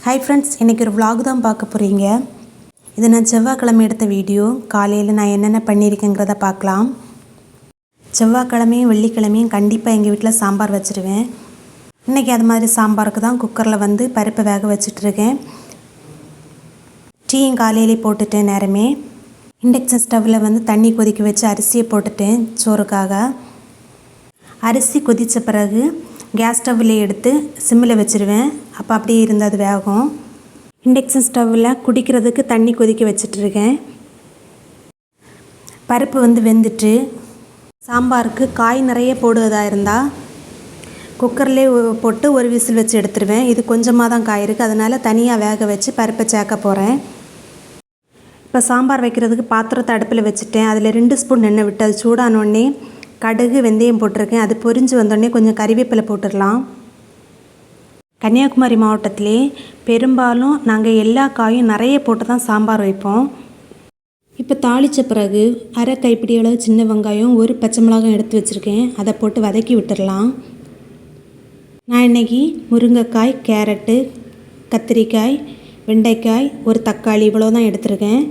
Hi friends, இன்றைக்கி ஒரு vlog தான் பார்க்க போகிறீங்க. இது நான் செவ்வாய்க்கிழமை எடுத்த வீடியோ. காலையில் நான் என்னென்ன பண்ணியிருக்கேங்கிறத பார்க்கலாம். செவ்வாய்க்கிழமையும் வெள்ளிக்கிழமையும் கண்டிப்பாக எங்கள் வீட்டில் சாம்பார் வச்சுருவேன். இன்றைக்கி அது மாதிரி சாம்பாருக்கு தான் குக்கரில் பருப்பை வேக வச்சுட்ருக்கேன். டீயும் காலையிலே போட்டுட்டேன். நேரமே இண்டக்ஷன் ஸ்டவ்வில் தண்ணி கொதிக்க வச்சு அரிசியை போட்டுட்டேன் சோறுக்காக. அரிசி கொதித்த பிறகு கேஸ் ஸ்டவ்வில் எடுத்து சிம்மில் வச்சுருவேன். அப்போ அப்படியே இருந்து அது வேகும். இண்டக்ஷன் ஸ்டவ்வில் குடிக்கிறதுக்கு தண்ணி கொதிக்க வச்சிட்ருக்கேன். பருப்பு வெந்துட்டு சாம்பாருக்கு காய் நிறைய போடுவதாக இருந்தால் குக்கர்லேயே போட்டு ஒரு விசில் வச்சு எடுத்துருவேன். இது கொஞ்சமாக தான் காய் இருக்குது, அதனால் தனியாக வேக வச்சு பருப்பை சேர்க்க போகிறேன். இப்போ சாம்பார் வைக்கிறதுக்கு பாத்திரத்தை அடுப்பில் வச்சுட்டேன். அதில் 2 ஸ்பூன் எண்ணெய் விட்டு அது சூடானோடனே கடுகு வெந்தயம் போட்டிருக்கேன். அது பொரிஞ்சு வந்தோடனே கொஞ்சம் கறிவேப்பிலை போட்டுடலாம். கன்னியாகுமரி மாவட்டத்திலே பெரும்பாலும் நாங்கள் எல்லா காயும் நிறைய போட்டு தான் சாம்பார் வைப்போம். இப்போ தாளித்த பிறகு அரை கைப்பிடி அளவு சின்ன வெங்காயம், 1 பச்சை மிளகாய் எடுத்து வச்சுருக்கேன். அதை போட்டு வதக்கி விட்டுடலாம். நான் இன்றைக்கி முருங்கைக்காய், கேரட்டு, கத்திரிக்காய், வெண்டைக்காய், 1 தக்காளி இவ்வளோ தான் எடுத்துருக்கேன்.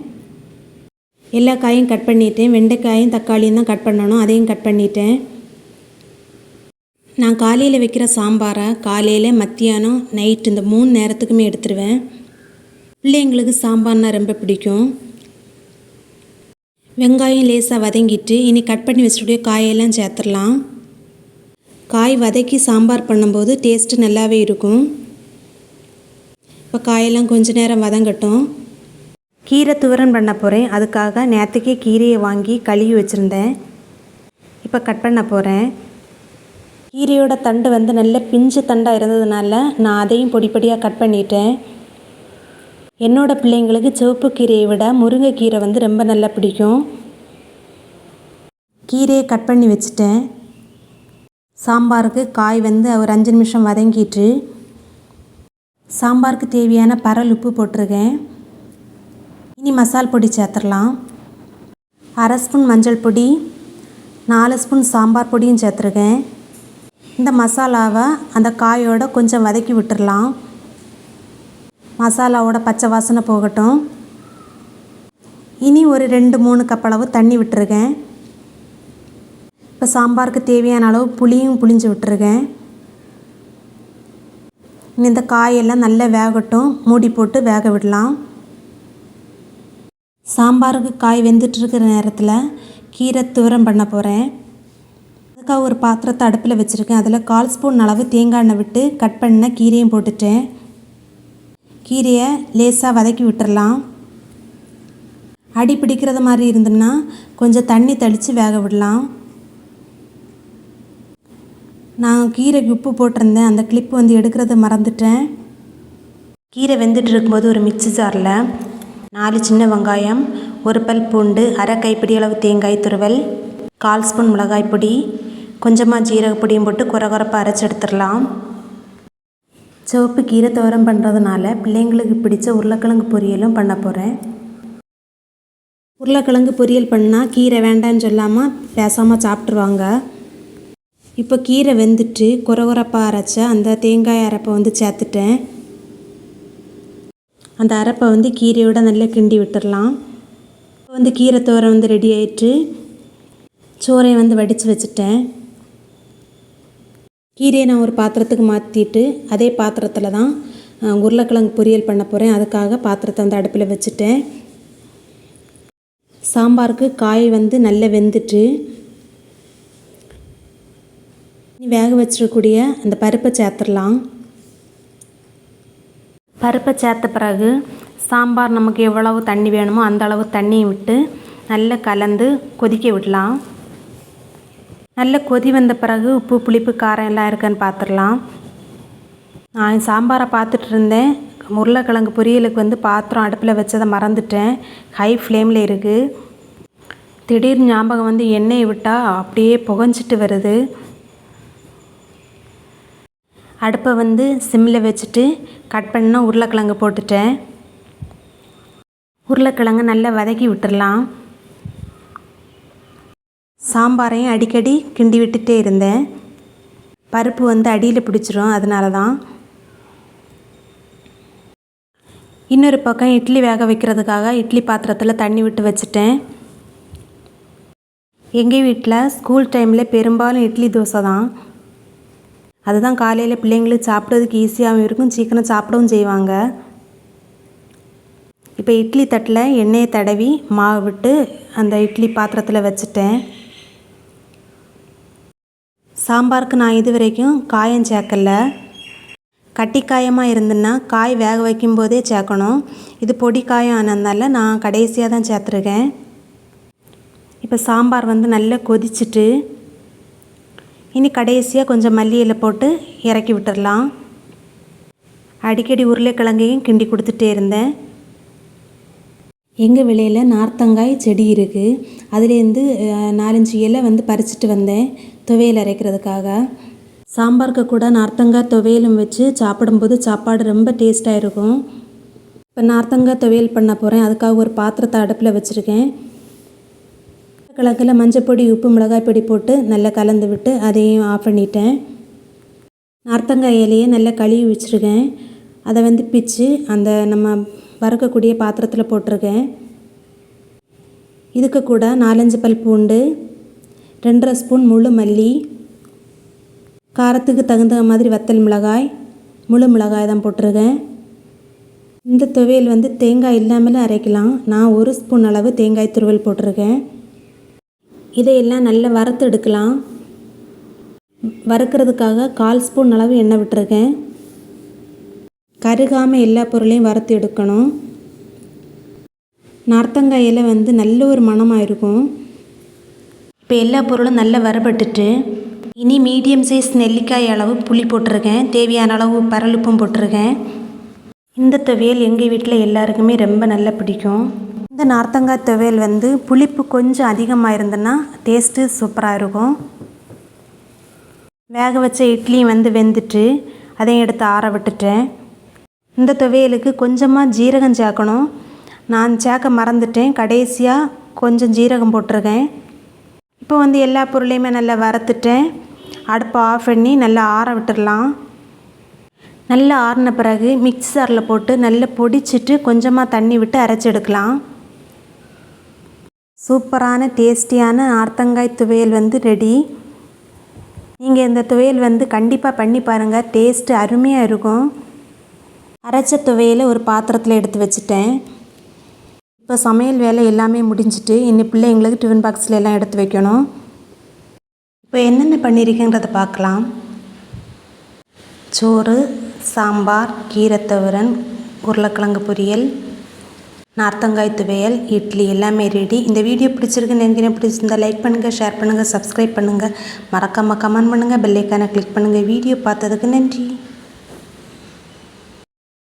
எல்லா காயும் கட் பண்ணிட்டேன். வெண்டைக்காயும் தக்காளியும் தான் கட் பண்ணணும், அதையும் கட் பண்ணிட்டேன். நான் காலையில் வைக்கிற சாம்பாரை காலையில், மத்தியானம், நைட் இந்த 3 நேரத்துக்குமே எடுத்துருவேன். பிள்ளைங்களுக்கு சாம்பார்னால் ரொம்ப பிடிக்கும். வெங்காயம் லேசாக வதங்கிட்டு இனி கட் பண்ணி வச்சுக்கூடிய காயெல்லாம் சேர்த்துடலாம். காய் வதக்கி சாம்பார் பண்ணும்போது டேஸ்ட்டு நல்லாவே இருக்கும். இப்போ காயெல்லாம் கொஞ்ச நேரம் வதங்கட்டும். கீரை துவரன் பண்ண போகிறேன். அதுக்காக நேற்றுக்கே கீரையை வாங்கி கழுவி வச்சுருந்தேன். இப்போ கட் பண்ண போகிறேன். கீரையோட தண்டு நல்ல பிஞ்சு தண்டாக இருந்ததுனால நான் அதையும் பொடி பொடியாக கட் பண்ணிட்டேன். என்னோடய பிள்ளைங்களுக்கு சிவப்பு கீரையை விட முருங்கைக்கீரை ரொம்ப நல்லா பிடிக்கும். கீரையை கட் பண்ணி வச்சுட்டேன். சாம்பாருக்கு காய் ஒரு 5 நிமிஷம் வதங்கிட்டு சாம்பாருக்கு தேவையான பரல் உப்பு போட்டிருக்கேன். இனி மசால் பொடி சேர்த்துடலாம். 1/2 ஸ்பூன் மஞ்சள் பொடி, 4 ஸ்பூன் சாம்பார் பொடியும் சேர்த்துருக்கேன். இந்த மசாலாவை அந்த காயோட கொஞ்சம் வதக்கி விட்டுடலாம். மசாலாவோட பச்சை வாசனை போகட்டும். இனி ஒரு 2-3 கப் அளவு தண்ணி விட்டுருக்கேன். இப்போ சாம்பாருக்கு தேவையான அளவு புளியும் புளிஞ்சு விட்டுருக்கேன். இனி இந்த காயெல்லாம் நல்லா வேகட்டும். மூடி போட்டு வேக விடலாம். சாம்பாருக்கு காய் வெந்துட்டுருக்கிற நேரத்தில் கீரை துவரம் பண்ண போகிறேன். அதுக்காக ஒரு பாத்திரத்தை அடுப்பில் வச்சுருக்கேன். அதில் 1/4 ஸ்பூன் அளவு தேங்காய் எண்ணெய் விட்டு கட் பண்ண கீரையும் போட்டுட்டேன். கீரையை லேசாக வதக்கி விட்டுடலாம். அடி பிடிக்கிறது மாதிரி இருந்துன்னா கொஞ்சம் தண்ணி தெளித்து வேக விடலாம். நான் கீரைக்கு உப்பு போட்டிருந்தேன், அந்த கிளிப்பு எடுக்கிறத மறந்துட்டேன். கீரை வெந்துட்டு இருக்கும்போது ஒரு மிக்ஸி ஜாரில் 4 சின்ன வெங்காயம், 1 பல் பூண்டு, அரை கைப்பிடி அளவு தேங்காய் துருவல், 1/4 ஸ்பூன் மிளகாய் பொடி, கொஞ்சமாக ஜீரகப்பொடியும் போட்டு குறகுறப்பாக அரைச்சி எடுத்துடலாம். சிவப்பு கீரை துவரம் பண்ணுறதுனால பிள்ளைங்களுக்கு பிடிச்ச உருளைக்கிழங்கு பொரியலும் பண்ண போகிறேன். உருளைக்கிழங்கு பொரியல் பண்ணால் கீரை வேண்டான்னு சொல்லாமல் பேசாமல் சாப்பிட்ருவாங்க. இப்போ கீரை வெந்துட்டு குறகுறப்பாக அரைச்ச அந்த தேங்காய் அரைப்பை சேர்த்துட்டேன். அந்த அரைப்பை கீரையோட நல்லா கிண்டி விட்டுடலாம். கீரை துவரம் ரெடி ஆகிட்டு சோறை வடித்து வச்சுட்டேன். கீரையை நான் ஒரு பாத்திரத்துக்கு மாற்றிட்டு அதே பாத்திரத்தில் தான் உருளைக்கிழங்கு பொரியல் பண்ண போகிறேன். அதுக்காக பாத்திரத்தை அடுப்பில் வச்சுட்டேன். சாம்பாருக்கு காய் நல்லா வெந்துட்டு வேக வச்சிடக்கூடிய அந்த பருப்பை சேர்த்துடலாம். பருப்பை சேர்த்த பிறகு சாம்பார் நமக்கு எவ்வளவு தண்ணி வேணுமோ அந்த அளவு தண்ணியை விட்டு நல்லா கலந்து கொதிக்க விடலாம். நல்ல கொதி வந்த பிறகு உப்பு, புளிப்பு, காரம் எல்லாம் இருக்கான்னு பார்த்துடலாம். நான் சாம்பாரை பார்த்துட்டு இருந்தேன். உருளைக்கிழங்கு பொரியலுக்கு பாத்திரம் அடுப்பில் வச்சதை மறந்துட்டேன். ஹை ஃப்ளேமில் இருக்குது. திடீர்னு ஞாபகம் எண்ணெயை விட்டால் அப்படியே புகஞ்சிட்டு வருது. அடுப்பை சிம்மில் வச்சுட்டு கட் பண்ண உருளைக்கிழங்கு போட்டுட்டேன். உருளைக்கிழங்கு நல்லா வதக்கி விட்டுடலாம். சாம்பாரையும் அடிக்கடி கிண்டி விட்டுட்டே இருந்தேன். பருப்பு அடியில் பிடிச்சிரும், அதனால தான். இன்னொரு பக்கம் இட்லி வேக வைக்கிறதுக்காக இட்லி பாத்திரத்தில் தண்ணி விட்டு வச்சுட்டேன். எங்கள் வீட்டில் ஸ்கூல் டைமில் பெரும்பாலும் இட்லி தோசை தான். அதுதான் காலையில் பிள்ளைங்களுக்கு சாப்பிட்றதுக்கு ஈஸியாகவும் இருக்கும், சீக்கிரம் சாப்பிடவும் செய்வாங்க. இப்போ இட்லி தட்டில் எண்ணெயை தடவி மாவு விட்டு அந்த இட்லி பாத்திரத்தில் வச்சுட்டேன். சாம்பாருக்கு நான் இது வரைக்கும் காயம் சேர்க்கலை. கட்டி காயமாக இருந்துன்னா காய் வேக வைக்கும்போதே சேர்க்கணும். இது பொடி காயம் ஆனதுனால நான் கடைசியாக தான் சேர்த்துருக்கேன். இப்போ சாம்பார் நல்லா கொதிச்சுட்டு இனி கடைசியாக கொஞ்சம் மல்லி இலை போட்டு இறக்கி விட்டுடலாம். அடிக்கடி உருளைக்கிழங்கையும் கிண்டி கொடுத்துட்டே இருந்தேன். எங்கள் விலையில் நார்த்தங்காய் செடி இருக்குது. அதுலேருந்து 4-5 இலை பறிச்சுட்டு வந்தேன் துவையல் அரைக்கிறதுக்காக. சாம்பாருக்கு கூட நார்த்தங்காய் துவையலும் வச்சு சாப்பிடும்போது சாப்பாடு ரொம்ப டேஸ்ட்டாக இருக்கும். இப்போ நார்த்தங்காய் துவையல் பண்ண போகிறேன். அதுக்காக ஒரு பாத்திரத்தை அடுப்பில் வச்சுருக்கேன். கிழக்கில் மஞ்சப்பொடி, உப்பு, மிளகாய் பொடி போட்டு நல்லா கலந்து விட்டு அதையும் ஆஃப் பண்ணிட்டேன். நார்த்தங்காய் இலையை நல்லா கழுவி வச்சுருக்கேன். அதை பிச்சு அந்த நம்ம வறுக்கக்கூடிய பாத்திரத்தில் போட்டிருக்கேன். இதுக்கு கூட 4-5 பல் பூண்டு, 2.5 ஸ்பூன் முழு மல்லி, காரத்துக்கு தகுந்த மாதிரி வத்தல் மிளகாய், முழு மிளகாய் தான் போட்டிருக்கேன். இந்த துவையல் தேங்காய் இல்லாமலும் அரைக்கலாம். நான் 1 ஸ்பூன் அளவு தேங்காய் துருவல் போட்டிருக்கேன். இதையெல்லாம் நல்லா வறுத்து எடுக்கலாம். வறுக்கிறதுக்காக 1/4 ஸ்பூன் அளவு எண்ணெய் விட்டுருக்கேன். கருகாமல் எல்லா பொருளையும் வறுத்து எடுக்கணும். நார்த்தங்காய் இலை நல்ல ஒரு மணமாக இருக்கும். இப்போ எல்லா பொருளும் நல்லா வறுபட்டுட்டு இனி மீடியம் சைஸ் நெல்லிக்காய் அளவு புளி போட்டிருக்கேன். தேவையான அளவு பரலுப்பும் போட்டிருக்கேன். இந்த துவையல் எங்கள் வீட்டில் எல்லாருக்குமே ரொம்ப நல்லா பிடிக்கும். இந்த நார்த்தங்காய் துவையல் புளிப்பு கொஞ்சம் அதிகமாக இருந்ததுன்னா டேஸ்ட்டு சூப்பராக இருக்கும். வேக வச்ச இட்லியும் வெந்துட்டு அதையும் எடுத்து ஆற விட்டுட்டேன். இந்த துவையலுக்கு கொஞ்சமாக ஜீரகம் சேர்க்கணும். நான் சேர்க்க மறந்துட்டேன். கடைசியாக கொஞ்சம் ஜீரகம் போட்டிருக்கேன். இப்போ எல்லா பொருளையுமே நல்லா வறுத்துட்டேன். அடுப்பை ஆஃப் பண்ணி நல்லா ஆற விட்டுடலாம். நல்லா ஆறின பிறகு மிக்ஸி ஜாரில் போட்டு நல்லா பொடிச்சிட்டு கொஞ்சமாக தண்ணி விட்டு அரைச்சி எடுக்கலாம். சூப்பரான டேஸ்டியான நார்த்தங்காய் துவையல் ரெடி. நீங்கள் இந்த துவையல் கண்டிப்பாக பண்ணி பாருங்கள். டேஸ்ட்டு அருமையாக இருக்கும். அரைச்ச துவையலை ஒரு பாத்திரத்தில் எடுத்து வச்சுட்டேன். இப்போ சமையல் வேலை எல்லாமே முடிஞ்சிட்டு இனி பிள்ளைங்களுக்கு டிஃபன் பாக்ஸில் எல்லாம் எடுத்து வைக்கணும். இப்போ என்னென்ன பண்ணியிருக்கேங்கிறத பார்க்கலாம். சோறு, சாம்பார், கீரை துவரன், உருளைக்கிழங்கு பொரியல், நார்த்தங்காய் துவையல், இட்லி எல்லாமே ரெடி. இந்த வீடியோ பிடிச்சிருக்குன்னு நினைக்கிறேன். பிடிச்சிருந்தால் லைக் பண்ணுங்கள், ஷேர் பண்ணுங்கள், சப்ஸ்கிரைப் பண்ணுங்கள். மறக்காமல் கமெண்ட் பண்ணுங்கள், பெல் ஐக்கானை கிளிக் பண்ணுங்கள். வீடியோ பார்த்ததுக்கு நன்றி.